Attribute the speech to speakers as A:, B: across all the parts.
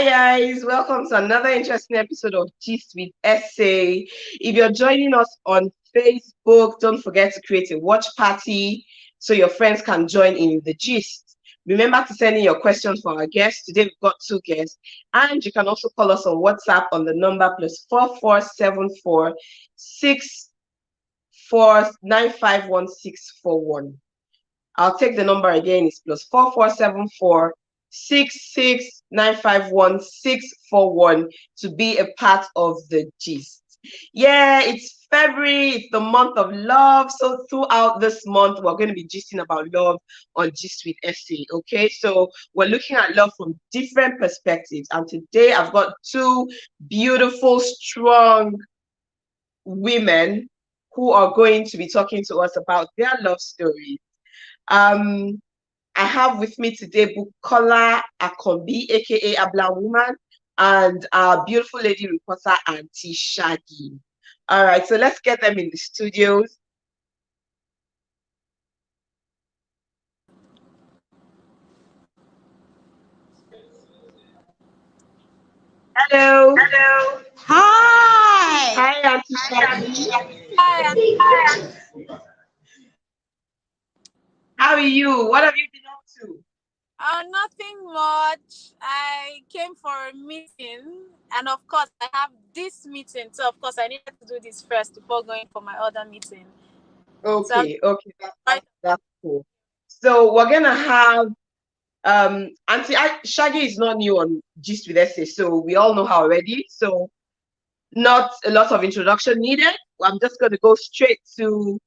A: Hi guys, welcome to another interesting episode of Gist with Essay. If you're joining us on Facebook, don't forget to create a watch party so your friends can join in the gist. Remember to send in your questions for our guests. Today we've got two guests, and you can also call us on WhatsApp on the number +4474 64951641. I'll take the number again. It's +4474 66951641 to be a part of the gist. Yeah, it's February, it's the month of love. So throughout this month, we're going to be gisting about love on Gist with Essay. Okay, so we're looking at love from different perspectives. And today I've got two beautiful, strong women who are going to be talking to us about their love stories. I have with me today Bukola AKANBI, aka ABLAWOMAN, and our beautiful lady reporter, Aunty Shaggy. All right, so let's get them in the studios. Hello.
B: Hello. Hi.
A: Hi, Aunty Shaggy.
B: Hi.
A: How are you? What have you been up to?
B: Nothing much. I came for a meeting, and of course, I have this meeting. So, of course, I needed to do this first before going for my other meeting.
A: Okay, that's cool. So we're gonna have Auntie Shaggy is not new on Gist with Essay, so we all know her already. So not a lot of introduction needed. I'm just going to go straight to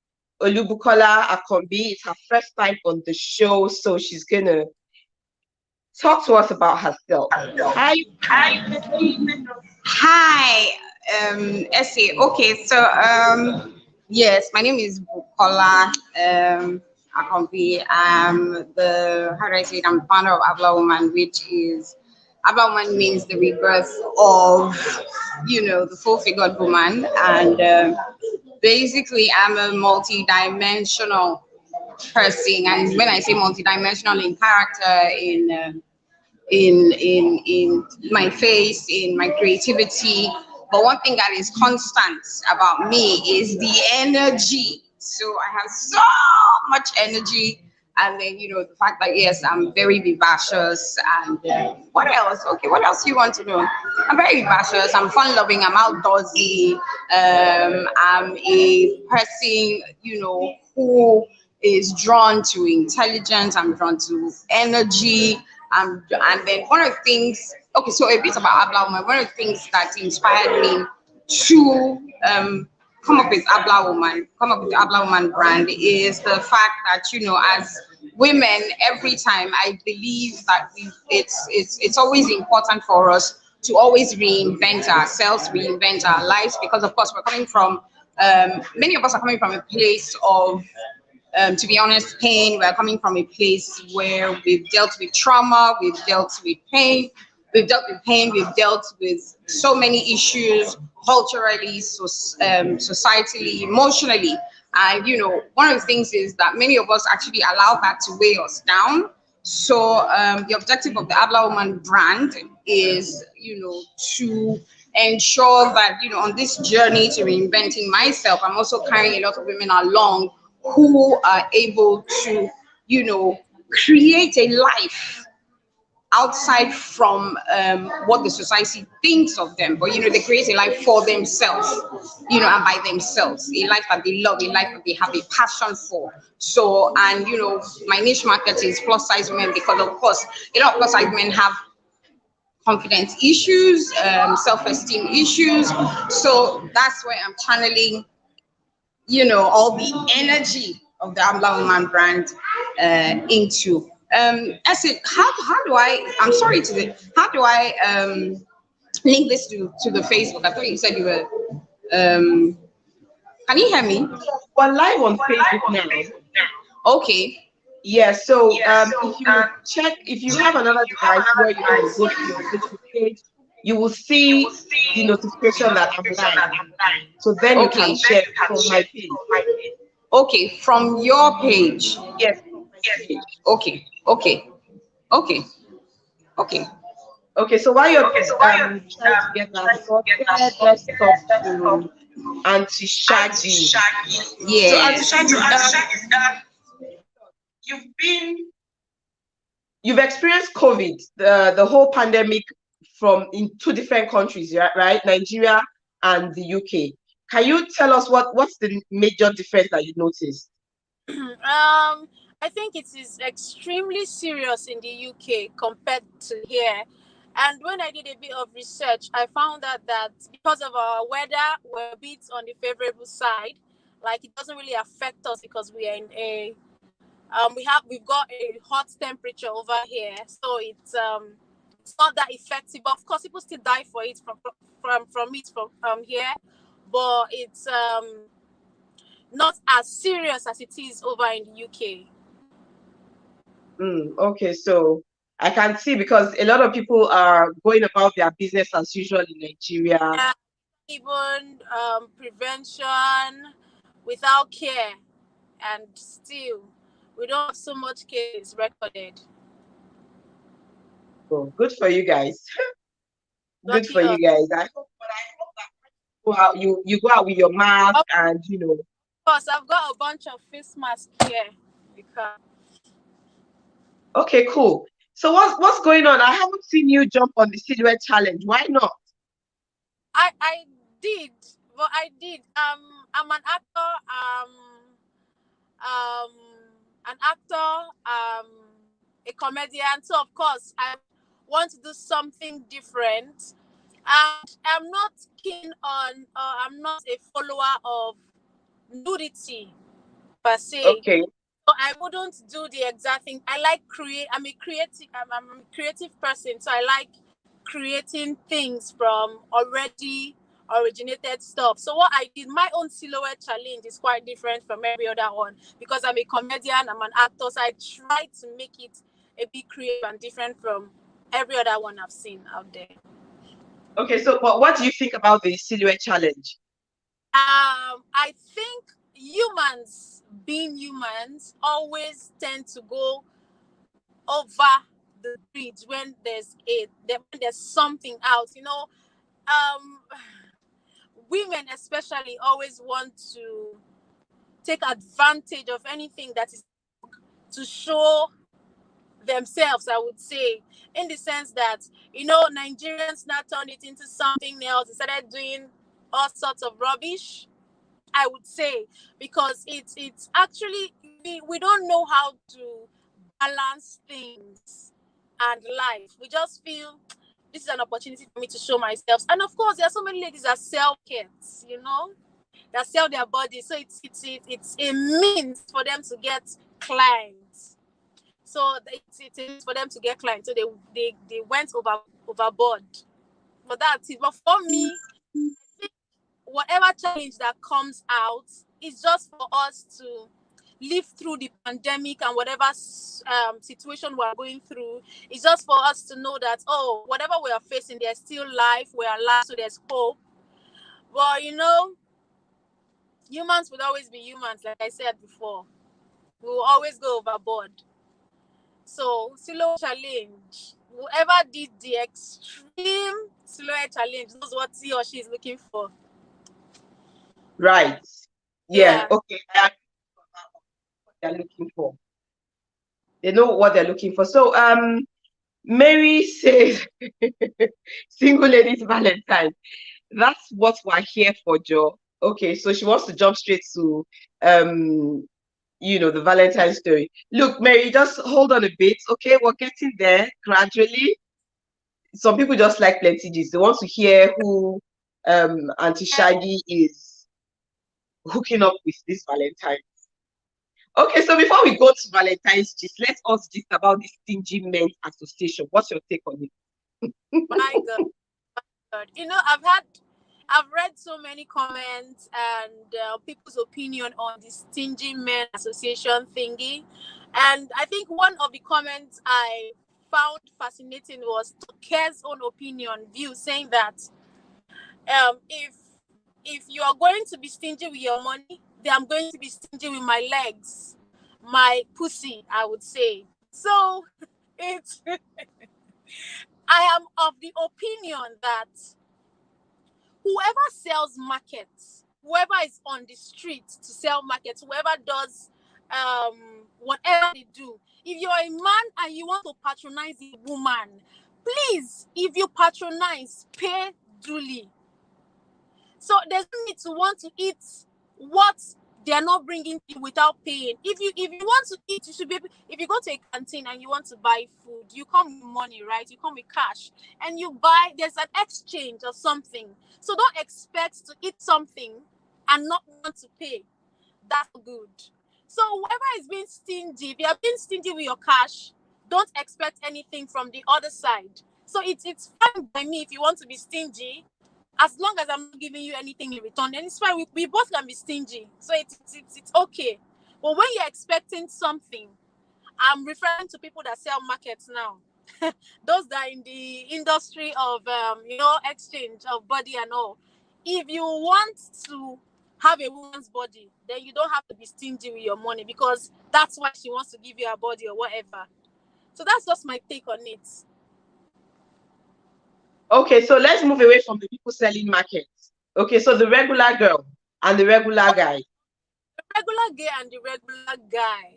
A: OLUBUKOLA AKANBI. It's her first time on the show, so she's going to talk to us about herself. Hi.
C: Hi, Esse. Okay, so yes, my name is Bukola AKANBI. I'm the how do I say it? I'm the founder of ABLAWOMAN, which is ABLAWOMAN means the rebirth of the full-figured woman, and basically I'm a multi-dimensional person, and when I say multi-dimensional in character, in my face, in my creativity. But one thing that is constant about me is the energy. So I have so much energy. And then, the fact that, yes, I'm very vivacious. And what else? Okay, what else do you want to know? I'm very vivacious. I'm fun-loving. I'm outdoorsy. I'm a person, who is drawn to intelligence. I'm drawn to energy. And then one of the things, okay, so a bit about ABLAWOMAN. One of the things that inspired me to come up with the ABLAWOMAN brand is the fact that, as women, every time I believe that it's always important for us to always reinvent ourselves, reinvent our lives, because of course we're coming from, many of us are coming from a place of, to be honest, pain. We're coming from a place where we've dealt with trauma, we've dealt with pain, we've dealt with so many issues culturally, societally, emotionally. And, one of the things is that many of us actually allow that to weigh us down. So the objective of the ABLAWOMAN brand is, to ensure that, on this journey to reinventing myself, I'm also carrying a lot of women along who are able to, create a life outside from what the society thinks of them, but they create a life for themselves, and by themselves, a life that they love, a life that they have a passion for. So, and my niche market is plus size women, because of course a lot of plus size women have confidence issues, self-esteem issues. So that's where I'm channeling all the energy of the ABLAWOMAN brand into. I said, how do I'm sorry to the, how do I link this to the Facebook? I thought you said you were, can you hear me?
A: We're live on Facebook now.
C: Okay.
A: Yeah, so if you have another device where you can go to your Facebook page, you will see the notification that I'm live. So then you can share from my page.
C: Okay, from your page.
A: Yes.
C: Okay.
A: Okay, so while you're trying to get that sorted, let's talk to Auntie Shaggy. So Auntie
C: Yes.
A: Shaggy, you've been you've experienced COVID, the whole pandemic from in two different countries, right? Nigeria and the UK. Can you tell us what's the major difference that you noticed?
B: I think it is extremely serious in the UK compared to here. And when I did a bit of research, I found out that because of our weather, we're a bit on the favorable side. Like it doesn't really affect us because we are in a we've got a hot temperature over here, so it's not that effective. But of course, people still die for it from here, but it's not as serious as it is over in the UK.
A: Okay, so I can see because a lot of people are going about their business as usual in Nigeria.
B: Even prevention without care, and still we don't have so much cases recorded.
A: So good for you guys. Good
B: Lucky
A: for
B: us.
A: you guys. I hope that go out, you go out with your mask and
B: Of course, I've got a bunch of face masks here because
A: Okay, cool. So what's going on? I haven't seen you jump on the silhouette challenge. Why not?
B: I did, but I did. I'm an actor. Um, an actor. A comedian. So of course, I want to do something different. And I'm not keen on. I'm not a follower of nudity per se.
A: Okay.
B: So I wouldn't do the exact thing. I like create. I'm a creative. I'm a creative person, so I like creating things from already originated stuff. So what I did, my own silhouette challenge is quite different from every other one because I'm a comedian. I'm an actor, so I try to make it a bit creative and different from every other one I've seen out there.
A: Okay, so but what do you think about the silhouette challenge?
B: I think humans, being humans, always tend to go over the bridge when there's something out. Women especially always want to take advantage of anything that is to show themselves, I would say, in the sense that Nigerians now turned it into something else. They started doing all sorts of rubbish, I would say, because it's actually we don't know how to balance things and life. We just feel this is an opportunity for me to show myself. And of course, there are so many ladies that sell kits, that sell their body. So it's a means for them to get clients. So it's a means for them to get clients. So they went overboard. But that's it. But for me, whatever challenge that comes out is just for us to live through the pandemic and whatever situation we're going through. It's just for us to know that, whatever we are facing, there's still life, we are alive, so there's hope. But humans would always be humans, like I said before. We will always go overboard. So silhouette challenge, whoever did the extreme silhouette challenge knows what he or she is looking for.
A: Right. Yeah. Okay. I what they're looking for. They know what they're looking for. So Mary says single ladies Valentine. That's what we're here for, Joe. Okay, so she wants to jump straight to the Valentine story. Look, Mary, just hold on a bit. Okay, we're getting there gradually. Some people just like plenty gist. They want to hear who Auntie Shaggy is hooking up with this Valentine. Okay, so before we go to Valentine's gist, let us gist about the Stingy Men Association. What's your take on it?
B: My God. I've read so many comments and people's opinion on the Stingy Men Association thingy. And I think one of the comments I found fascinating was Toke's own view, saying that if you are going to be stingy with your money, then I'm going to be stingy with my legs, my pussy, I would say. So it's I am of the opinion that whoever sells markets, whoever is on the street to sell markets, whoever does whatever they do, if you're a man and you want to patronize a woman, please, if you patronize, pay duly. So there's no need to want to eat what they are not bringing you without paying. If you want to eat, you should be. If you go to a canteen and you want to buy food, you come with money, right? You come with cash, and you buy. There's an exchange or something. So don't expect to eat something and not want to pay. That's good. So whoever is being stingy, if you are being stingy with your cash, don't expect anything from the other side. So it's fine by me if you want to be stingy, as long as I'm not giving you anything in return. Then it's fine. We both can be stingy, so it's okay. But when you're expecting something, I'm referring to people that sell markets now. Those that are in the industry of exchange of body and all. If you want to have a woman's body, then you don't have to be stingy with your money, because that's why she wants to give you her body or whatever. So that's just my take on it.
A: Okay, so let's move away from the people selling markets. Okay, so the regular girl and the regular guy.
B: The regular gay and the regular guy.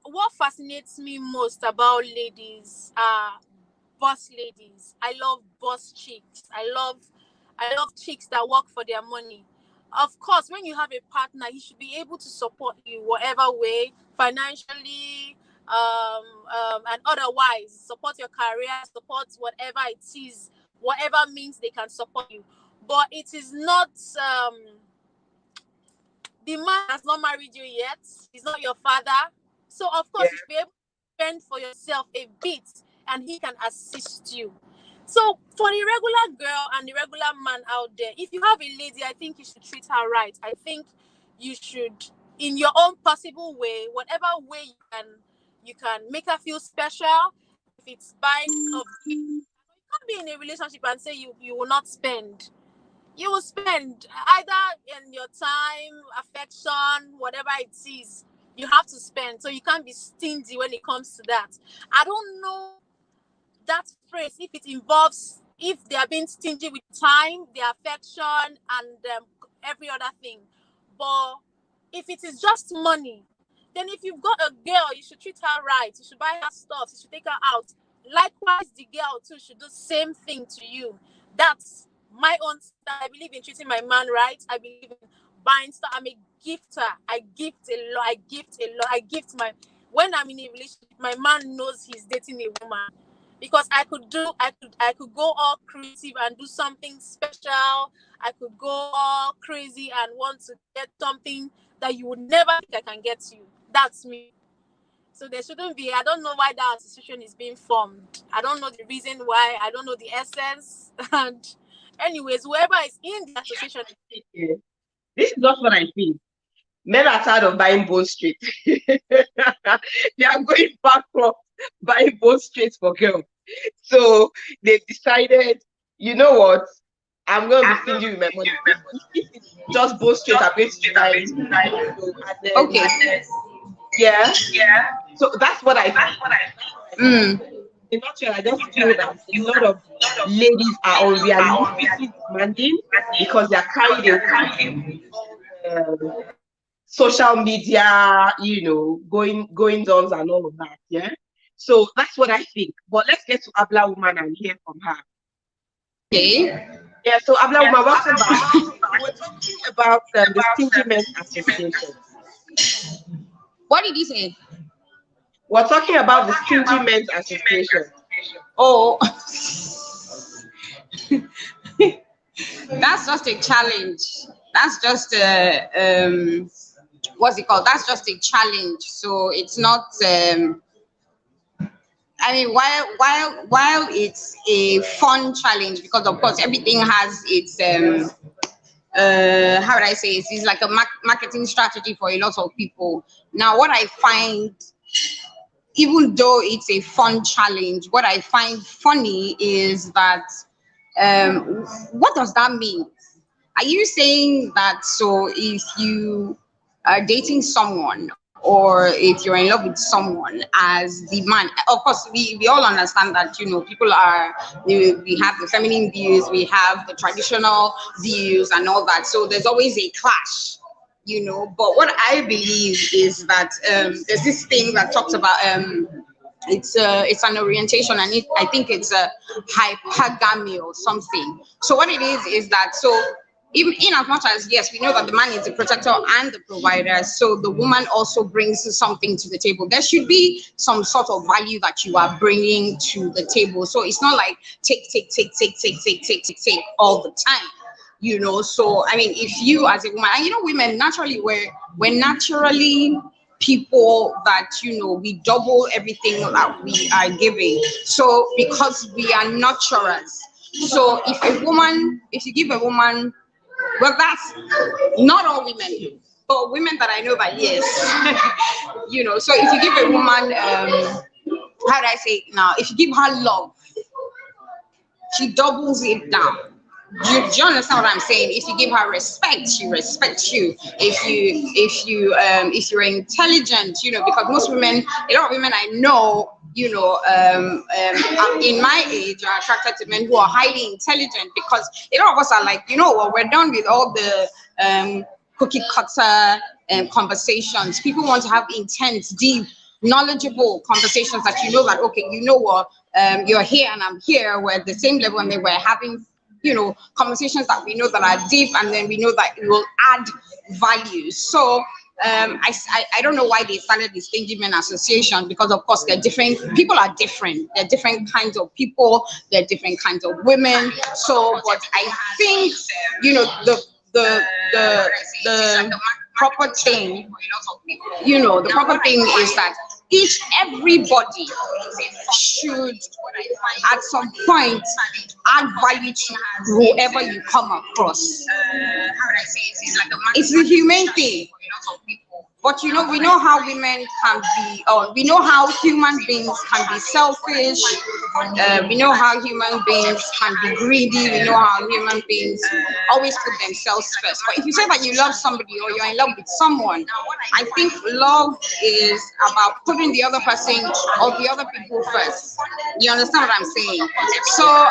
B: What fascinates me most about ladies are boss ladies. I love boss chicks. I love chicks that work for their money. Of course, when you have a partner, he should be able to support you whatever way, financially, and otherwise, support your career, support whatever it is, whatever means they can support you. But it is not the man has not married you yet. He's not your father. So of course, you should be able to fend for yourself a bit, and he can assist you. So for the regular girl and the regular man out there, if you have a lady, I think you should treat her right. I think you should, in your own possible way, whatever way you can make her feel special. If it's buying of, you can't be in a relationship and say you will not spend. You will spend either in your time, affection, whatever it is. You have to spend, so you can't be stingy when it comes to that. I don't know that phrase if they are being stingy with time, their affection, and every other thing. But if it is just money, then if you've got a girl, you should treat her right. You should buy her stuff. You should take her out. Likewise, the girl too should do the same thing to you. That's my own style. I believe in treating my man right. I believe in buying stuff. I'm a gifter. I gift a lot. I gift when I'm in a relationship, my man knows he's dating a woman. Because I could go all creative and do something special. I could go all crazy and want to get something that you would never think I can get you. That's me. So there shouldn't be. I don't know why that association is being formed. I don't know the reason why. I don't know the essence. And anyways, whoever is in the association.
A: This is not what I think. Men are tired of buying bone straight. They are going bankrupt buying bone straight for girls. So they've decided, you know what? I'm going to be stingy with my money. Just bone straight. I'm going to buy it.
C: Okay.
A: Yeah. So that's what I think. In nutshell, I just feel that a lot of ladies are unrealistically demanding because they are carried away social media, going dons and all of that. Yeah. So that's what I think. But let's get to ABLAWOMAN and hear from her.
C: Okay.
A: Yeah. So ABLAWOMAN, welcome back. We're talking about the Stingy Men Association.
C: What did you say?
A: We're talking about the Stingy Men's Association.
C: Oh, that's just a challenge. That's just what's it called? That's just a challenge. So it's not. I mean, while it's a fun challenge, because of course everything has its how would I say it? It's like a marketing strategy for a lot of people. Now, what I find, even though it's a fun challenge, what I find funny is that what does that mean? Are you saying that so if you are dating someone or if you're in love with someone as the man. Of course, we all understand that, you know, people are, we have the feminine views, we have the traditional views and all that. So there's always a clash, you know. But what I believe is that there's this thing that talks about it's an orientation, and I think it's a hypergamy or something. So what it is that, so even in as much as, yes, we know that the man is the protector and the provider, so the woman also brings something to the table. There should be some sort of value that you are bringing to the table. So it's not like take all the time, you know. So I mean, if you as a woman, and you know, women naturally, we're naturally people that, you know, we double everything that we are giving. So because we are nurturers, so if you give a woman, well, that's not all women do, but women that I know that, yes, you know. So if you give a woman, how do I say it now? If you give her love, she doubles it down. Do you understand what I'm saying? If you give her respect, she respects you. If you're intelligent, you know, because most women, a lot of women I know, you know, in my age are attracted to men who are highly intelligent, because a lot of us are like, you know, well, we're done with all the cookie cutter conversations. People want to have intense, deep, knowledgeable conversations that, you know, that, okay, you know what, you're here and I'm here, we're at the same level, and they were having, you know, conversations that we know that are deep, and then we know that it will add value. So I don't know why they started the Stingy Men Association, because of course they're different. People are different. They're different kinds of people. They're different kinds of women. So, but I think, you know, the proper thing, you know, the proper thing is that everybody should at some point add value to whoever you come across. It's the humane thing. But you know, we know how women can be, or we know how human beings can be selfish. We know how human beings can be greedy. We know how human beings always put themselves first. But if you say that you love somebody or you're in love with someone, I think love is about putting the other person or the other people first. You understand what I'm saying? So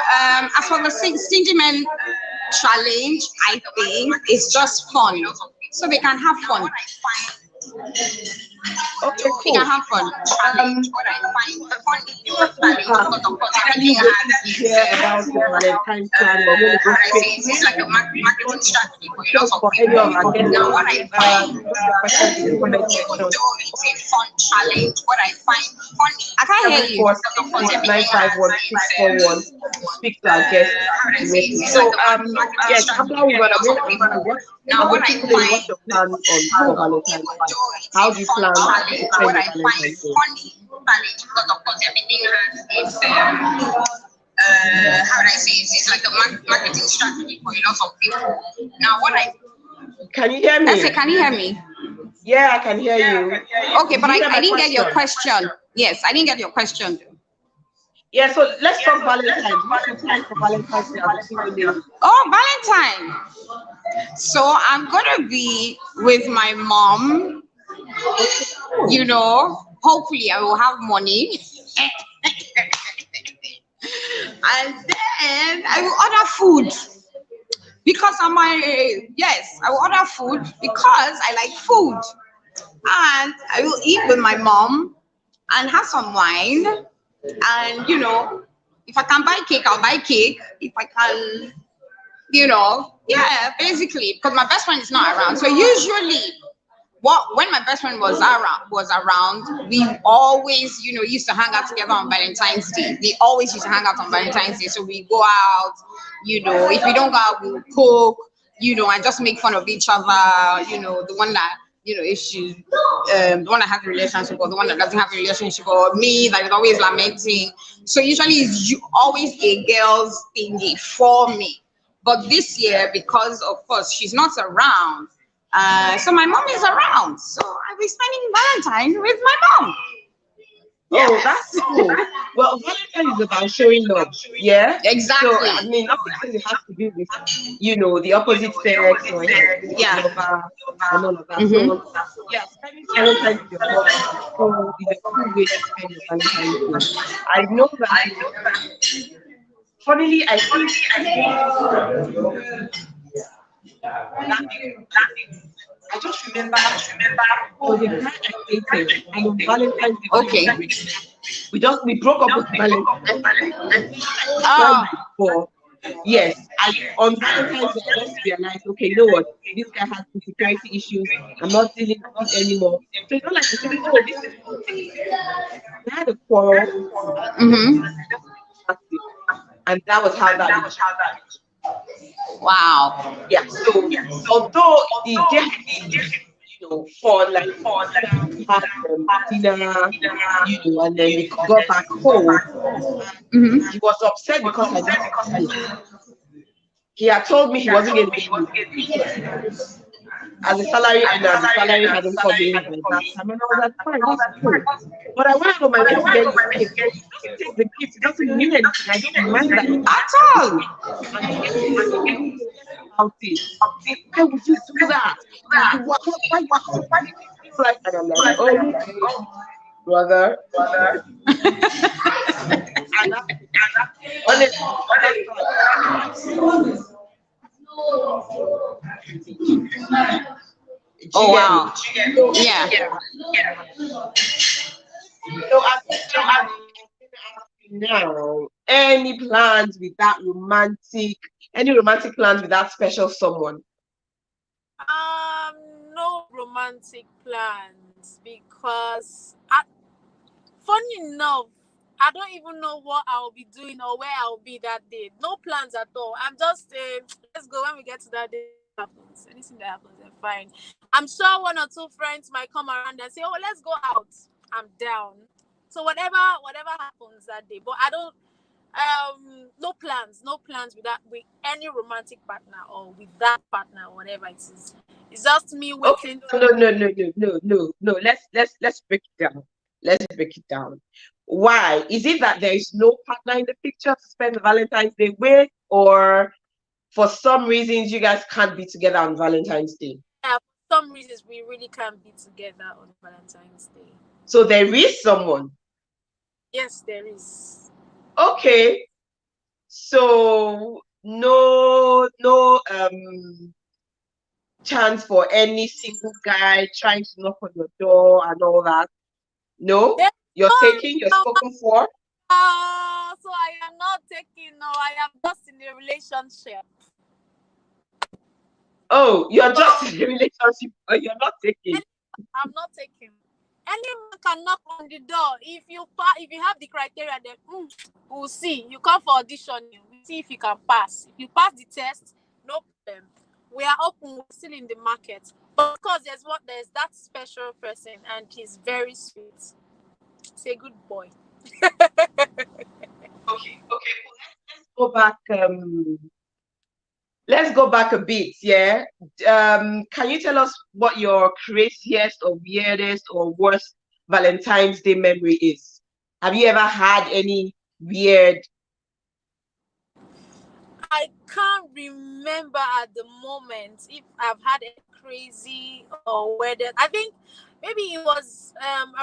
C: as for the Stingy Men challenge, I think it's just fun. So they can have fun.
A: Okay,
C: We
A: cool.
C: can have fun.
A: Hear about the Valentine's plan, we're going to go straight to it. Just for any of our guests, put your questions in the comment section.
C: I can't hear you.
A: 951 to speak to our guests directly. So yes, ABLAWOMAN, I'm going to explain what's your plan on for Valentine's Day. How do you plan to spend your Valentine's Day?
C: Because of course everything has its how would I say it? It's like a marketing strategy for a lot of people. Now
A: Can you hear me?
C: Esse, can you hear me?
A: Yeah, I can hear you.
C: Okay, but I didn't get your question. Yes, I didn't get your question.
A: Yeah, so let's talk Valentine's. What's your plan for Valentine's Day?
C: Oh, Valentine. So I'm gonna be with my mom. You know, hopefully I will have money. And then I will order food. Because I will order food because I like food. And I will eat with my mom and have some wine. And, you know, if I can buy cake, I'll buy cake. If I can, you know, yeah, basically, because my best friend is not around. So usually, when my best friend was around, we always, you know, used to hang out together on Valentine's Day. We always used to hang out on Valentine's Day. So we go out, you know, if we don't go out, we'll cook, you know, and just make fun of each other, you know, the one that, you know, if she's the one that has a relationship or the one that doesn't have a relationship, or me that is always lamenting. So usually it's always a girl's thingy for me. But this year, because of course she's not around, so my mom is around. So I'll be spending Valentine with my mom.
A: Oh, that's cool. Well, Valentine is about showing love. Yeah. So
C: Exactly.
A: I mean, nothing says it has to be with, the opposite sex or anything,
C: Yeah.
A: lover and all of that.
C: Mm-hmm.
A: So yeah, spending Valentine's with your partner is a cool way to spend your Valentine's Day. I know that. Funnily, I think that I just remember there was a guy I dated, and on Valentine's Day we didn't
C: Okay.
A: break. We broke up on Valentine's. I told
C: Oh.
A: my before. Yes, I on Valentine's Day I just realized, okay, you know what? This guy has insecurity issues. I'm not dealing with it anymore. So it's not like he said, oh, this is we had a quarrel,
C: Mm-hmm.
A: and that was how that became.
C: Wow.
A: Yeah. So although the day had been, fun, like we had dinner, and then we got back home.
C: Mm-hmm.
A: He was upset because I didn't see him. He had told me he wasn't going to give me because as a salary earner, the salary hadn't come in by that time. And I was like, fine, that's cool. But I went out of my way to get you a gift. So just take the gift. It doesn't mean anything. I don't mind that you
C: At all.
A: and you get to about it. Why would you do that? Why you feel like that? I'm like, okay, brother. And honestly, that's
C: Oh wow. Yeah.
A: So now, any romantic plans with that special someone?
B: No romantic plans because, funny enough, I don't even know what I'll be doing or where I'll be that day. No plans at all. I'm just let's go when we get to that day. Happens. Anything that happens, then fine. I'm sure one or two friends might come around and say, "Oh, let's go out." I'm down. So whatever happens that day, but I don't. No plans with any romantic partner or with that partner, whatever it is. It's just me waiting.
A: Okay. No. Let's break it down. Let's break it down. Why? Is it that there is no partner in the picture to spend the Valentine's Day with, or for some reasons you guys can't be together on Valentine's Day?
B: For some reasons we really can't be together on Valentine's Day.
A: So there is someone.
B: Yes, there is.
A: Okay. So no chance for any single guy trying to knock on your door and all that. No, you're spoken for.
B: So I am not taking. No, I am just in a relationship.
A: Oh, you're just in a relationship, but you're not taking.
B: I'm not taking. Anyone can knock on the door. If you have the criteria, then we'll see. You come for audition. We'll see if you can pass. If you pass the test, no problem. We are open. We're still in the market. But of course, there's that special person, and he's very sweet. He's a good boy.
A: Okay. Let's go back a bit. Yeah. Can you tell us what your craziest or weirdest or worst Valentine's Day memory is? Have you ever had any weird?
B: I can't remember at the moment if I've had a crazy or weird. I think maybe it was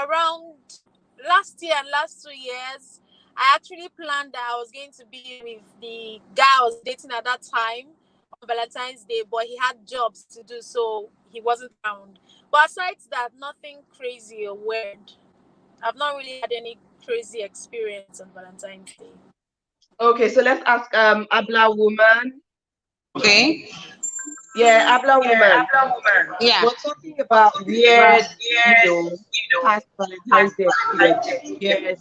B: around last year and last 2 years. I actually planned that I was going to be with the guy I was dating at that time on Valentine's Day, but he had jobs to do, so he wasn't around. But aside that, nothing crazy or weird. I've not really had any crazy experience on Valentine's Day.
A: Okay, so let's ask ABLAWOMAN.
C: Okay.
A: Yeah, ABLAWOMAN.
C: Yeah.
A: We're talking about weird, past Valentine's Day experience. Yes,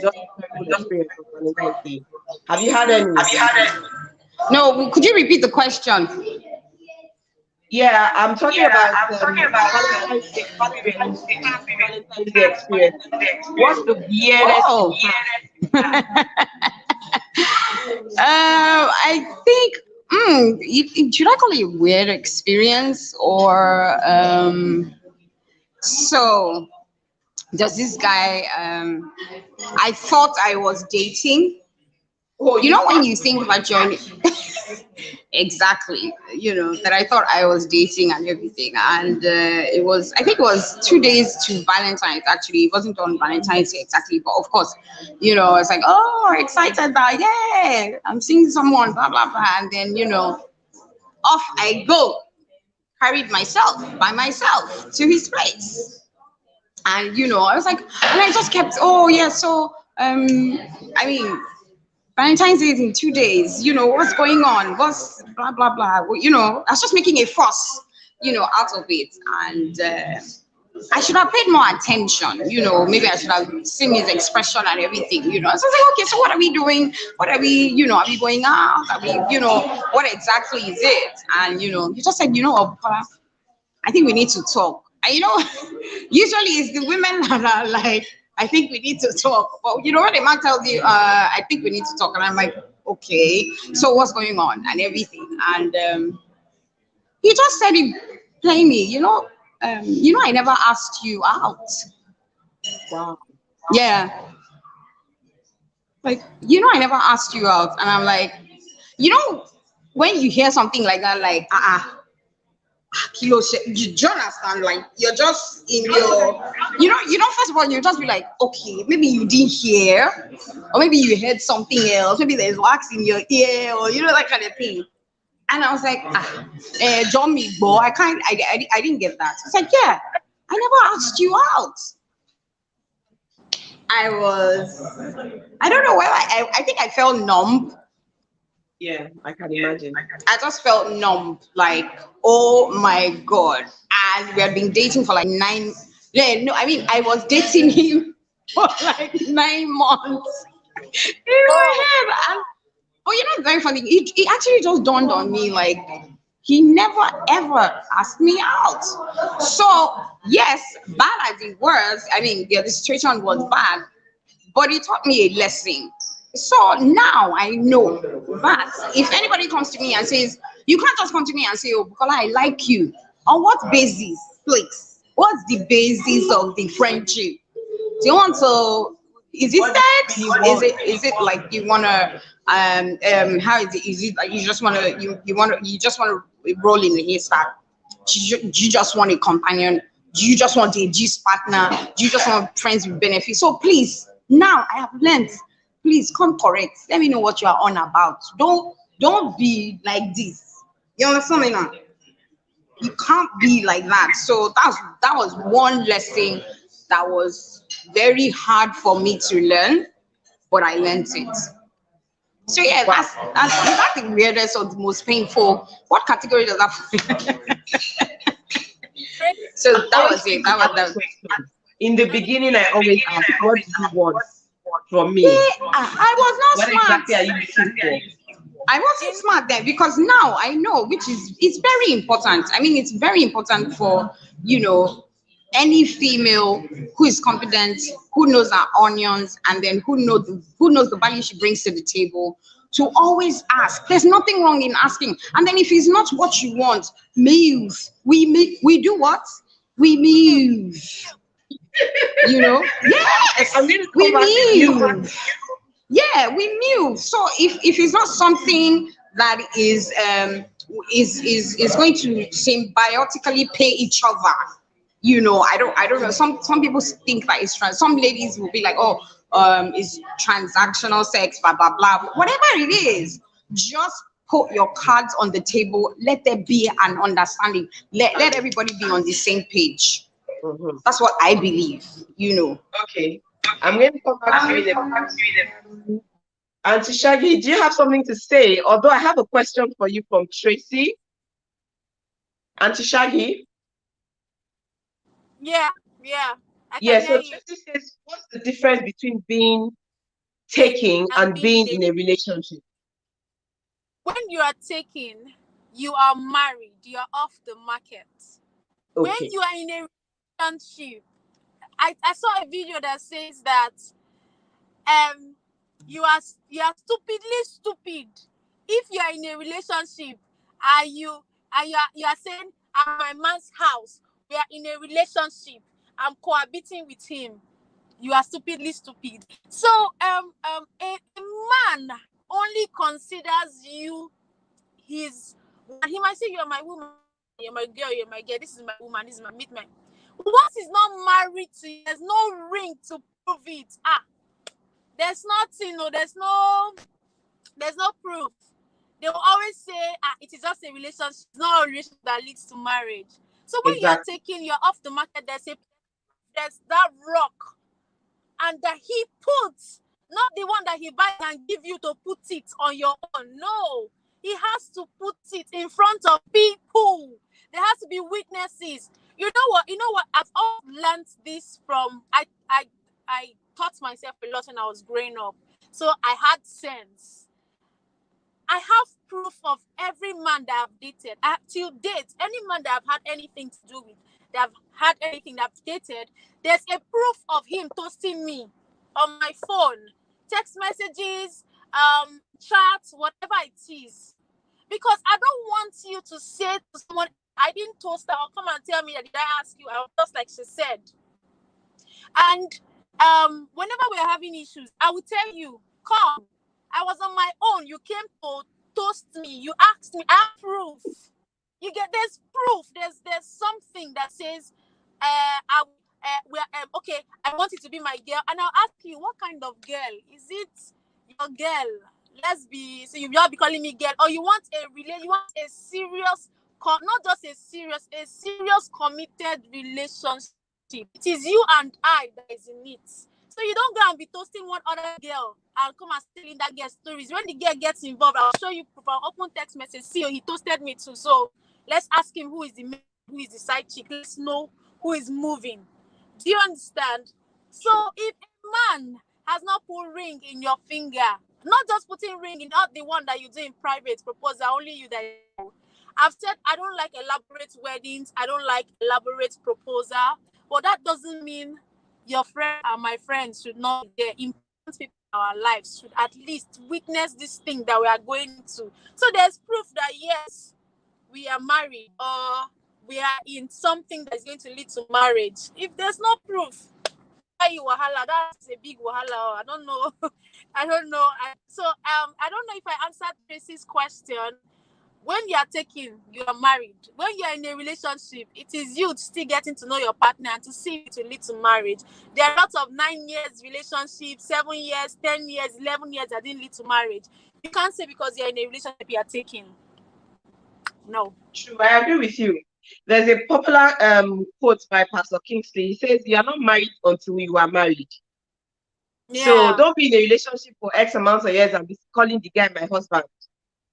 A: just a terrible experience of Valentine's Day. Have you had any?
C: No, could you repeat the question?
A: Yeah, I'm talking about Valentine's Day experience, past Valentine's Day experience. What's the weirdest?
C: Oh. I think should I call it a weird experience or so There's this guy, I thought I was dating.
A: Oh,
C: You know, when you think about joining, exactly, you know, that I thought I was dating and everything. And it was, I think it was 2 days to Valentine's, actually. It wasn't on Valentine's Day exactly, but of course, you know, I was like, oh, excited that, yeah, I'm seeing someone, blah, blah, blah. And then, you know, off I go, carried myself by myself to his place. And, you know, I was like, and I just kept, oh, yeah, so, I mean, Valentine's Day is in 2 days. You know, what's going on? What's blah, blah, blah. Well, you know, I was just making a fuss, you know, out of it. And I should have paid more attention. You know, maybe I should have seen his expression and everything, you know. So I was like, okay, so what are we doing? What are we, you know, are we going out? Are we, you know, what exactly is it? And, you know, he just said, you know what, Bukola, I think we need to talk. And you know, usually it's the women that are like, I think we need to talk. But you know, when a man tells you, I think we need to talk, and I'm like, okay, so what's going on and everything. And he just said it plainly, you know, I never asked you out.
A: wow.
C: Yeah, like, you know, I never asked you out. And I'm like, you know, when you hear something like that, like, kilo, you do understand? Like, you're just in your, first of all, you just be like, okay, maybe you didn't hear, or maybe you heard something else, maybe there's wax in your ear, or you know, that kind of thing. And I was like, John me, boy, I didn't get that. It's like, yeah, I never asked you out. I don't know whether I think I felt numb.
A: Yeah, I can imagine.
C: I just felt numb, like, oh my god. And we had been dating for like 9. Yeah, no, I mean, I was dating him for like 9 months in my
B: Oh,
C: head. And, oh, you know, it's very funny. It actually just dawned on me, like, he never ever asked me out. So yes, bad as it was, I mean, yeah, the situation was bad, but it taught me a lesson. So now I know that if anybody comes to me and says, you can't just come to me and say, oh, Bukola, I like you. On what basis, please? What's the basis of the friendship? Do you want to? Is it
A: What do
C: sex?
A: you really want?
C: Is it like you wanna how is it? Is it like you just wanna you just wanna roll in the haystack? Do you just want a companion? Do you just want a gist partner? Do you just want friends with benefits? So please, now I have learned. Please come correct. Let me know what you are on about. Don't be like this. You understand me now? You can't be like that. So that was one lesson that was very hard for me to learn, but I learned it. So yeah,
A: Wow.
C: that's the weirdest or the most painful. What category does that fall?
B: great.
C: So
A: I'm
C: that
A: always
C: was it.
A: thinking
C: That was
A: of the
C: that.
A: question. In the beginning, I always ask, what do you want from
C: Yeah,
A: me?
C: I was not
A: What exactly are
C: smart.
A: you looking for?
C: I wasn't
B: In
C: smart then because now I know, which is it's very important. I mean, it's very important for you know any female who is confident, who knows her onions, and then who knows the value she brings to the table. To always ask. There's nothing wrong in asking. And then if it's not what you want, move. We do what? We move. You know?
A: I'm
C: Yes,
A: going to come
C: we
A: back with new questions.
C: move. Yeah, we move. So if it's not something that is going to symbiotically pay each other, you know, I don't know. Some people think that it's some ladies will be like, oh, it's transactional sex, blah blah blah. Whatever it is, just put your cards on the table. Let there be an understanding. Let everybody be on the same page.
A: Mhm.
C: That's what I believe, you know.
A: Okay. I'm going to come back to you in a minute. Auntie Shaggy, do you have something to say? Although I have a question for you from Tracy. Auntie Shaggy?
B: yeah, yeah, I can
A: Yeah,
B: hear
A: so
B: you.
A: Tracy says, what's the difference between being
B: Taking
A: taking
B: and
A: and
B: being
A: being
B: in a
A: in a relationship?
B: when you are taking, you are married, you are off the market. When
A: Okay.
B: you are in a relationship, I saw a video that says that um you are stupidly stupid if you are in a relationship and you are saying, at my man's house we are in a relationship I'm cohabiting with him. You are stupidly stupid. So a man only considers you his woman. He might say you are my woman, you're my girl, this is my woman, this is my meat man. Once he's not married to you, there's no ring to prove it. There's nothing, there's no proof. They will always say, it is just a relationship, it's not a relationship that leads to marriage. So when you're off the market, there's that rock, and that he puts, not the one that he buys and give you to put it on your own. No, he has to put it in front of people. There has to be witnesses. You know what? I've all learned this from, I taught myself a lot when I was growing up. So I had sense. I have proof of every man that I've dated. Till date, any man that I've had anything to do with, that I've had anything that I've dated, there's a proof of him toasting me on my phone, text messages, chats, whatever it is. Because I don't want you to say to someone, I didn't toast her, or come and tell me that did I ask you? I was just like she said. And whenever we're having issues, I will tell you, come. I was on my own. You came to toast me. You asked me. I have proof. You get, there's proof. There's something that says, okay, I want you to be my girl, and I'll ask you, what kind of girl is it? Your girl? Let's be. So you'll be calling me girl, or you want a serious, not just a serious committed relationship. It is you and I that is in it. So you don't go and be toasting one other girl and come and stealing that girl's stories. When the girl gets involved, I'll show you proof. I'll open text message. See, he toasted me too. So let's ask him who is the man, who is the side chick. Let's know who is moving. Do you understand? So if a man has not put ring in your finger, not just putting ring in, not the one that you do in private proposal, only you that you know. I've said I don't like elaborate weddings. I don't like elaborate proposal. But that doesn't mean your friend and my friends should not be there. Important people in our lives should at least witness this thing that we are going to. So there's proof that yes, we are married, or we are in something that's going to lead to marriage. If there's no proof, wahala, that's a big wahala. I don't know. I don't know. I don't know if I answered Tracy's question. When you are married, when you are in a relationship, it is you still getting to know your partner and to see it will lead to marriage. There are lots of 9 years relationship, 7 years, 10 years, 11 years that didn't lead to marriage. You can't say because you're in a relationship you are taking. No.
A: True, I agree with you. There's a popular quote by Pastor Kingsley. He says, "You are not married until you are married." Yeah. So don't be in a relationship for X amount of years and be calling the guy my husband.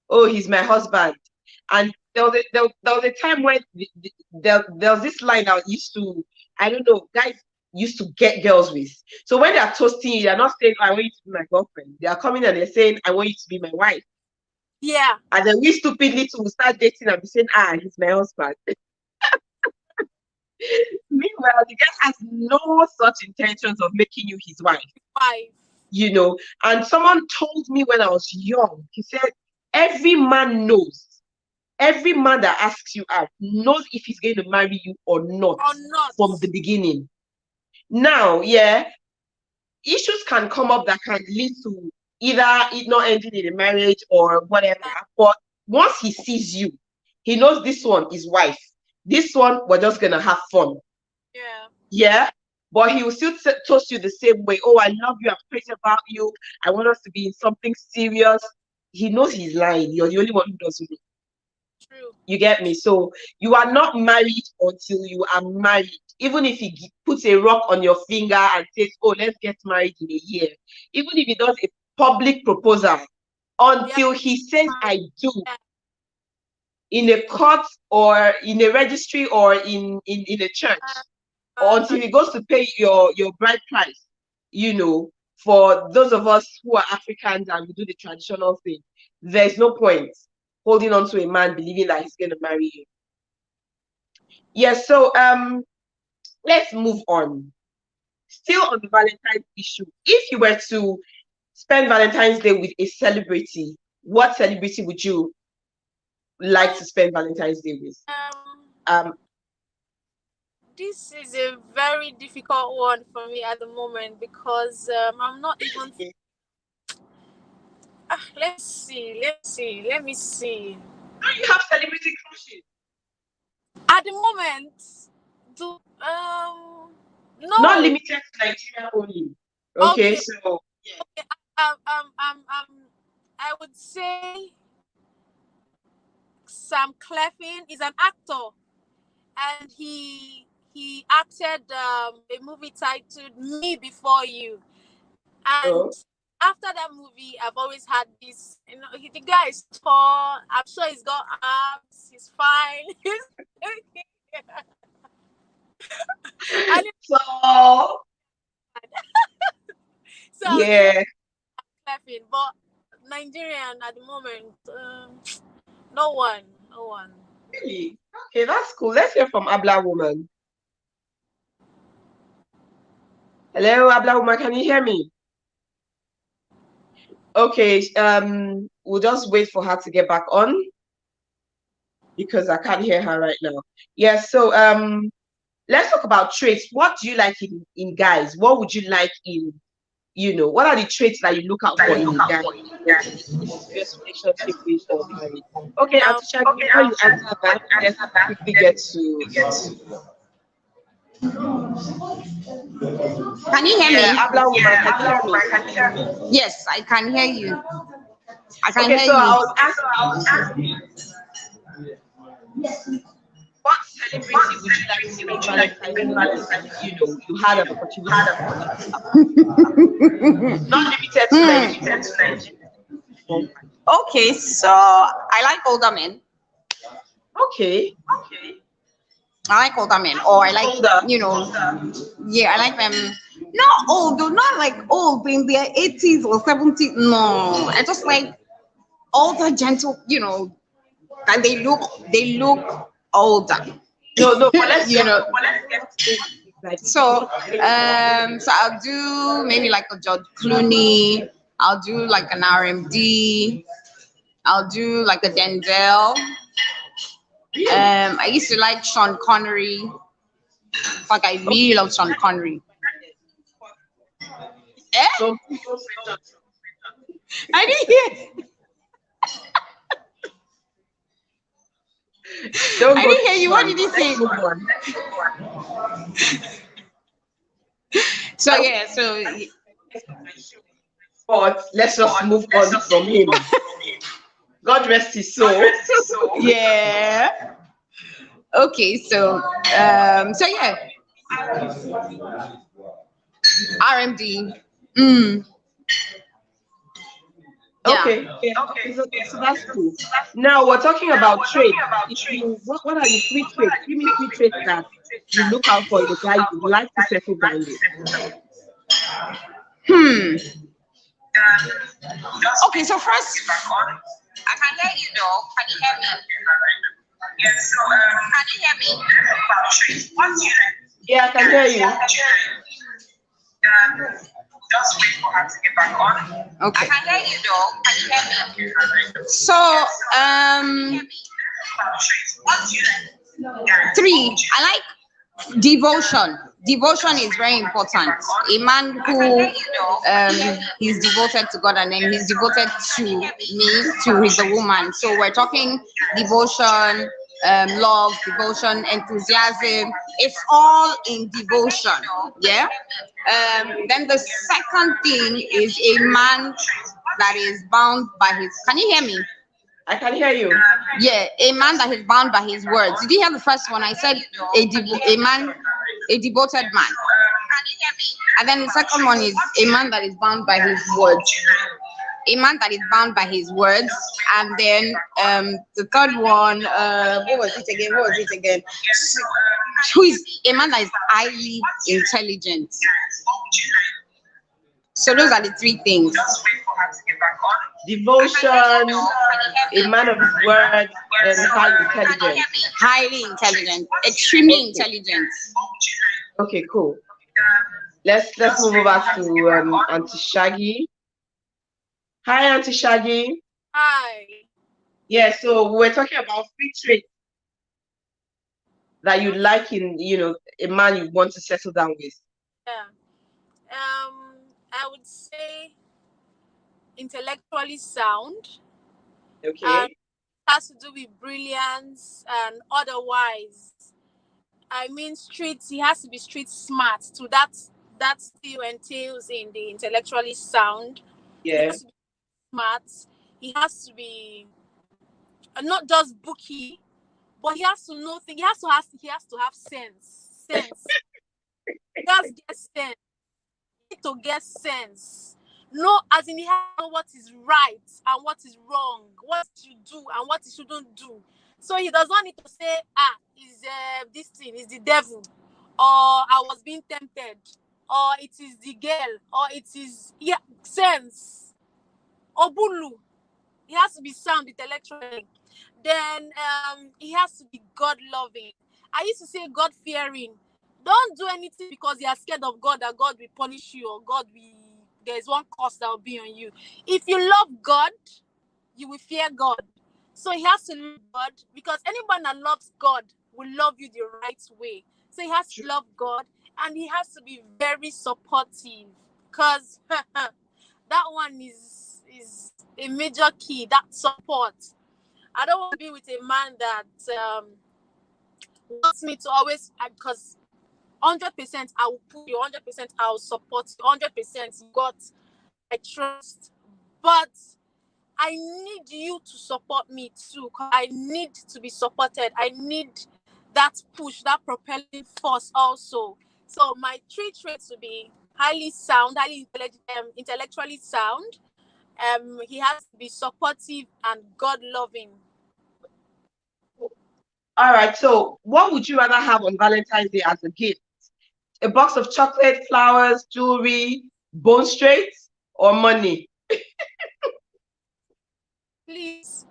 A: Oh, he's my husband. And there was a time when there was this line I used to, I don't know, guys used to get girls with. So when they are toasting you, they're not saying, I want you to be my girlfriend. They are coming and they're saying, I want you to be my wife.
B: Yeah.
A: And then we stupidly to start dating and be saying, he's my husband. Meanwhile, the guy has no such intentions of making you his wife. You know, and someone told me when I was young, he said, every man knows. Every man that asks you out knows if he's going to marry you or not from the beginning. Now, yeah, issues can come up that can lead to either it not ending in a marriage or whatever. But once he sees you, he knows this one is wife. This one, we're just going to have fun.
B: Yeah.
A: Yeah. But he will still toast you the same way. Oh, I love you. I'm crazy about you. I want us to be in something serious. He knows he's lying. You're the only one who doesn't know.
B: True.
A: You get me? So you are not married until you are married. Even if he puts a rock on your finger and says, oh, let's get married in a year. Even if he does a public proposal, until he says, I do, in a court or in a registry or in a church, or until he goes to pay your bride price, you know, for those of us who are Africans and we do the traditional thing, there's no point holding on to a man believing that he's going to marry you. Yes, so let's move on. Still on the Valentine's issue. If you were to spend Valentine's Day with a celebrity, what celebrity would you like to spend Valentine's Day with?
B: This is a very difficult one for me at the moment because I'm not even. Let's see. Let me see.
A: Do you have celebrity crushes?
B: At the moment, do no.
A: Not limited to Nigeria only. Okay, so yeah.
B: Okay, I would say Sam Cleffin is an actor, and he acted a movie titled Me Before You, and after that movie, I've always had this. You know, the guy is tall. I'm sure he's got abs. He's fine. So
A: yeah.
B: Cleffin, but Nigerian at the moment, no one.
A: Really? Okay, that's cool. Let's hear from ABLAWOMAN. Hello, ABLAWOMAN, can you hear me? Okay, we'll just wait for her to get back on because I can't hear her right now. Yeah, so let's talk about traits. What do you like in guys? What would you like in, what are the traits that you look out for in guys? Yes, relationship with or married. Okay, Aunty Shaggy, before you answer that, let's quickly get to.
C: Can you hear me?
A: ABLAWOMAN, can you hear me?
C: Yes, I can hear you. I can
A: Okay,
C: hear
A: so
C: you.
A: I was asking, what celebrity would you like to spend Valentine's Day with? You had an opportunity. Not limited to Nigeria.
C: Okay, so I like older men.
A: Okay.
C: I like older men, or I like, yeah, I like them. Not old, though, not like old in their 80s or 70s. No, I just like older, gentle, that they look older.
A: No, but let's
C: you know.
A: Like,
C: So I'll do maybe like a George Clooney. I'll do like an RMD. I'll do like a Denzel. I used to like Sean Connery. Like I really love Sean Connery.
A: So,
C: I didn't hear. I didn't hear you. What did you say?
A: But let's just move on from him. God rest his soul.
C: Yeah. Okay, so yeah. RMD. Yeah.
A: Okay. So that's cool. Now we're talking about traits. What are the 3 traits? Give me 3 traits that you look out for in the guy you like to settle down with.
C: Okay, so first, I can hear you though. Can you hear me? Yes. So can you hear me?
A: Yeah, I can hear you.
C: Just wait for her to get back on. Okay. I can hear you though. Can you hear me? So 3, I like devotion. Devotion is very important. A man who is devoted to God and then he's devoted to me, to his woman. So we're talking devotion, love, devotion, enthusiasm. It's all in devotion. Yeah. Then the second thing is a man that is bound by his. Can you hear me?
A: I can hear you.
C: Yeah, a man that is bound by his words. Did you hear the first one? I said a devoted man. Can you hear me? And then the second one is a man that is bound by his words. A man that is bound by his words. And then the third one, what was it again? Who is a man that is highly intelligent. So those are the 3 things.
A: Devotion, a man of his word, and highly intelligent.
C: Highly intelligent, extremely intelligent.
A: Okay, cool. Let's move over to Aunty Shaggy. Hi, Aunty Shaggy.
B: Hi.
A: Yeah, so we're talking about 3 traits that you like in, you know, a man you want to settle down with?
B: Yeah. I would say intellectually sound. And
A: Okay.
B: has to do with brilliance and otherwise. I mean, streets. He has to be street smart. So that still entails in the intellectually sound. He
A: Yeah.
B: has to be smart. He has to be not just booky, but he has to know things. He has to have sense. Sense. He has to get sense. He need to get sense. No, as in he has to know what is right and what is wrong, what to do and what he shouldn't do. So he does not need to say, is this thing is the devil, or I was being tempted, or it is the girl, or it is sense. Obulu. He has to be sound intellectually. Then he has to be God loving. I used to say God fearing. Don't do anything because you are scared of God, that God will punish you, or there's one curse that will be on you. If you love God, you will fear God. So he has to love God, because anyone that loves God will love you the right way. So he has to love God, and he has to be very supportive, because that one is a major key, that support. I don't want to be with a man that wants me to always, because 100% I will pull you, 100% I will support you, 100% you got my trust. But I need you to support me too, because I need to be supported. I need that push, that propelling force also. So my three traits would be highly sound, intellectually sound. He has to be supportive and God-loving.
A: All right. So, what would you rather have on Valentine's Day as a gift? A box of chocolate, flowers, jewelry, bone straights, or money?
B: Please,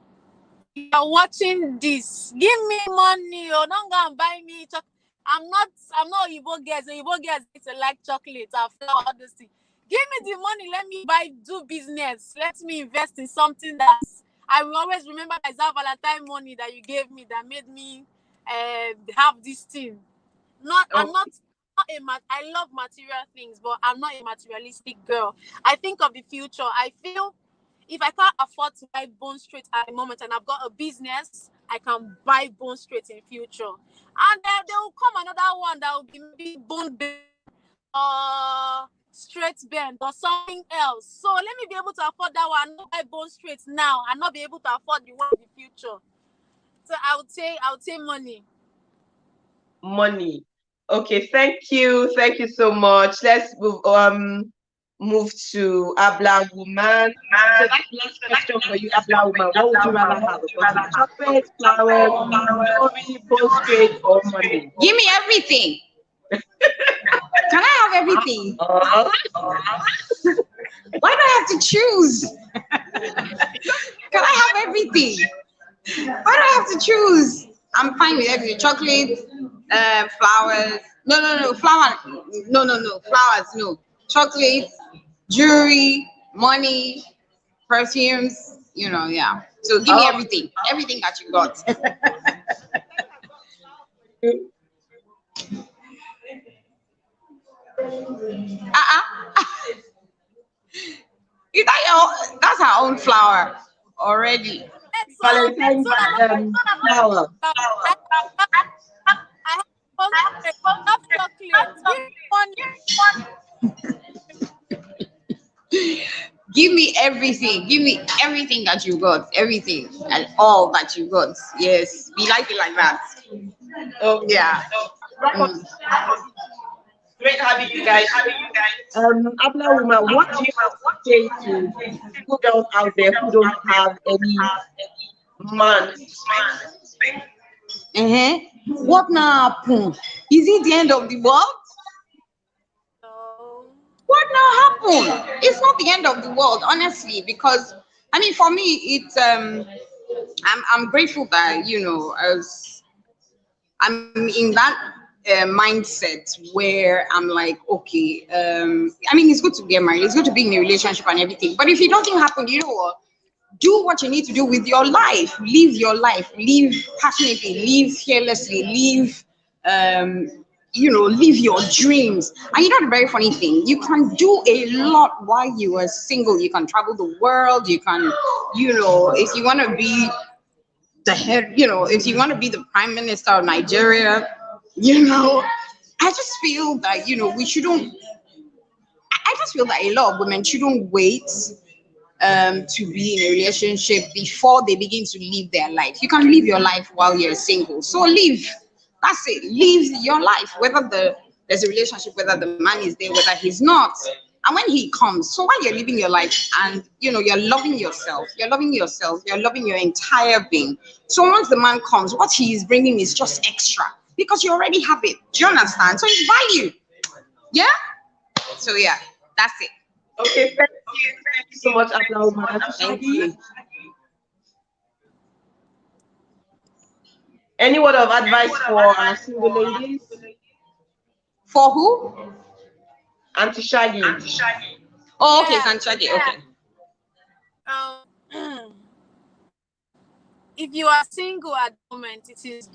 B: if you're watching this, give me money, or don't go and buy me chocolate. I'm not Igbo girls. Igbo girls need to like chocolate and flower, all those things. Give me the money. Let me do business. Let me invest in something that I will always remember. Is that Valentine money that you gave me that made me have this thing. I'm not I love material things, but I'm not a materialistic girl. I think of the future. I feel if I can't afford to buy bone straight at the moment, and I've got a business, I can buy bone straight in future. And then there will come another one that will be maybe bone bend or straight bend or something else. So let me be able to afford that one and not buy bone straight now and not be able to afford the one in the future. So I would say money.
A: Money. Okay, thank you. Thank you so much. Let's move to Abla Woman. So that's the last question for you, Abla Woman. What would you rather have? A box of chocolate, flowers, jewelry, bone straight, or money?
C: Give me everything. Can I have everything? Why do I have to choose? Can I have everything? Why do I have to choose? I'm fine with everything. Chocolate, flowers. No. Flower. No. Flowers. No. Chocolate, jewelry, money, perfumes. Yeah. So give me everything. Everything that you got. That's our own flower already.
A: Valentine's flower.
B: I have chocolate. Give me money.
C: Give me everything. Give me everything that you got. Everything and all that you got. Yes. We like it like that.
A: Oh
C: Yeah.
A: Great having you guys. Abla Woman, what do you have to say to single girls out there who don't have any man to spend?
C: What now? Is it the end of the world?
B: No.
C: What now happened? It's not the end of the world, honestly, because I mean, for me, it's I'm grateful that as I'm in that mindset where I'm like, okay, I mean, it's good to get married, it's good to be in a relationship and everything, but if it doesn't happen, you know what? Do what you need to do with your life. Live your life. Live passionately. Live fearlessly. Live live your dreams. And you know the very funny thing, you can do a lot while you are single. You can travel the world. You can, if you want to be the head, if you want to be the prime minister of Nigeria, I just feel that, we shouldn't, I just feel that a lot of women shouldn't wait to be in a relationship before they begin to live their life. You can live your life while you're single. So live. That's it. Live your life. There's a relationship, whether the man is there, whether he's not. And when he comes, so while you're living your life and you're loving yourself, you're loving your entire being. So once the man comes, what he is bringing is just extra because you already have it. Do you understand? So it's value. Yeah. So yeah, that's it.
A: Okay, thank you. Thank you so much, ABLAWOMAN.
C: Thank you.
A: Any word of advice for our single ladies?
C: For who?
A: Auntie Shaggy.
C: Oh, okay, it's Aunty Shaggy. Okay.
B: If you are single at the moment, it is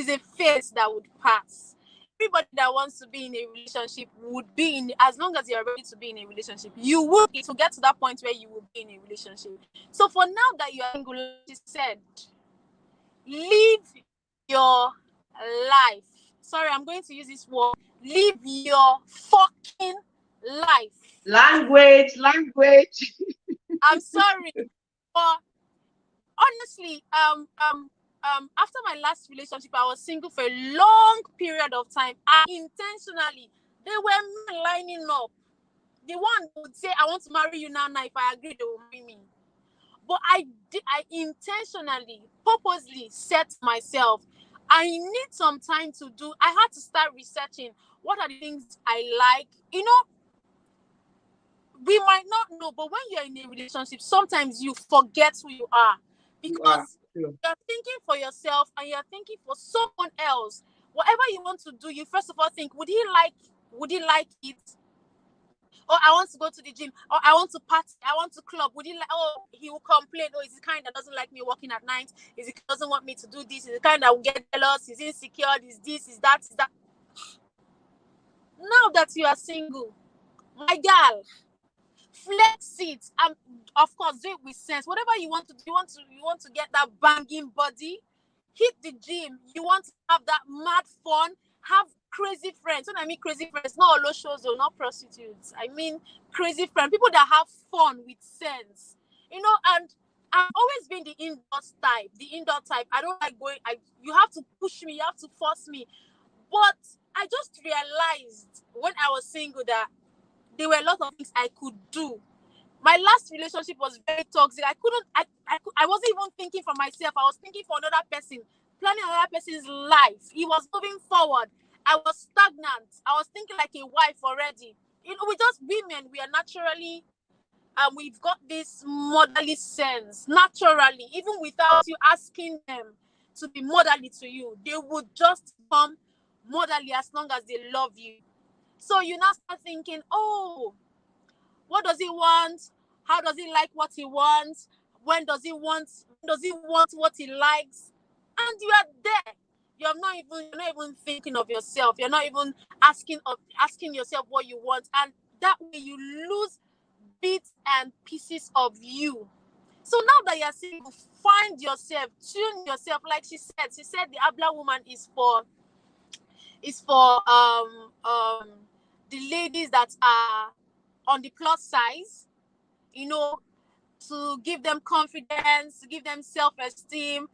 B: a phase that would pass. Everybody that wants to be in a relationship would be in, as long as you're ready to be in a relationship, it will get to that point where you will be in a relationship. So for now that you are single, like she said, live your life. Sorry, I'm going to use this word. Live your fucking life.
A: Language.
B: I'm sorry, but honestly, after my last relationship, I was single for a long period of time. Intentionally, they were lining up. The one would say, "I want to marry you now." Now, if I agree, they will marry me. But I intentionally, purposely set myself, I need some time to do. I had to start researching what are the things I like. We might not know, but when you're in a relationship, sometimes you forget who you are because you're thinking for yourself and you're thinking for someone else. Whatever you want to do, you first of all think, would he like it? Or I want to go to the gym, or I want to party, I want to club. Would he like? Oh, he will complain. Oh, is the kind that doesn't like me working at night? Is he doesn't want me to do this? Is the kind that will get jealous? Is insecure? Is this? Is that? Is that? Now that you are single, my girl, flex it. Of course, do it with sense. Whatever you want to do, you want to get that banging body, hit the gym. You want to have that mad fun, have crazy friends. When I mean crazy friends, not all shows or not prostitutes. I mean crazy friends, people that have fun with sense. And I've always been the indoor type. I don't like going. You have to push me, you have to force me. But I just realized when I was single that there were a lot of things I could do. My last relationship was very toxic. I wasn't even thinking for myself. I was thinking for another person, planning another person's life. He was moving forward. I was stagnant. I was thinking like a wife already. We just women, we are naturally, we've got this motherly sense. Naturally, even without you asking them to be motherly to you, they would just come motherly as long as they love you. So you now start thinking, oh, what does he want? How does he like what he wants? When does he want what he likes? And you are there. You're not even thinking of yourself. You're not even asking yourself what you want. And that way you lose bits and pieces of you. So now that you're single, find yourself, tune yourself. Like she said the ABLAWOMAN is for the ladies that are on the plus size, to give them confidence, to give them self-esteem.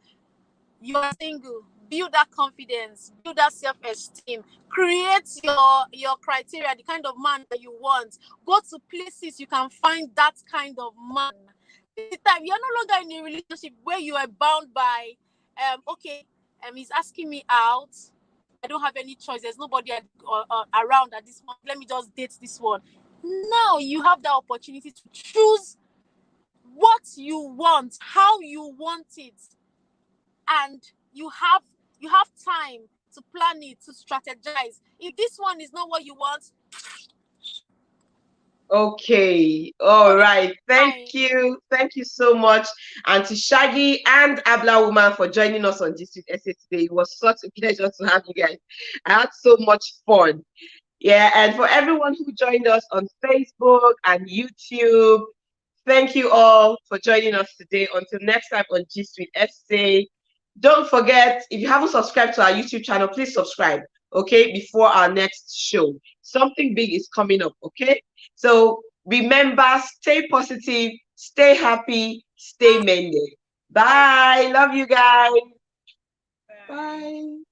B: You are single, build that confidence, build that self-esteem, create your criteria, the kind of man that you want. Go to places you can find that kind of man. This time you're no longer in a relationship where you are bound by he's asking me out, I don't have any choice, there's nobody around at this point, let me just date this one. Now you have the opportunity to choose what you want, how you want it, and you have time to plan it, to strategize. If this one is not what you want,
A: Okay. All right. Thank
B: Fine.
A: you. Thank you so much. And to Shaggy and ABLAWOMAN for joining us on this with Essay today. It was such a pleasure to have you guys. I had so much fun. Yeah. And for everyone who joined us on Facebook and YouTube, thank you all for joining us today. Until next time on Gist with Essay. Don't forget, if you haven't subscribed to our YouTube channel, please subscribe, okay, before our next show. Something big is coming up, okay? So remember, stay positive, stay happy, stay mended.
B: Bye.
A: Bye. Love you guys.
B: Bye.
A: Bye.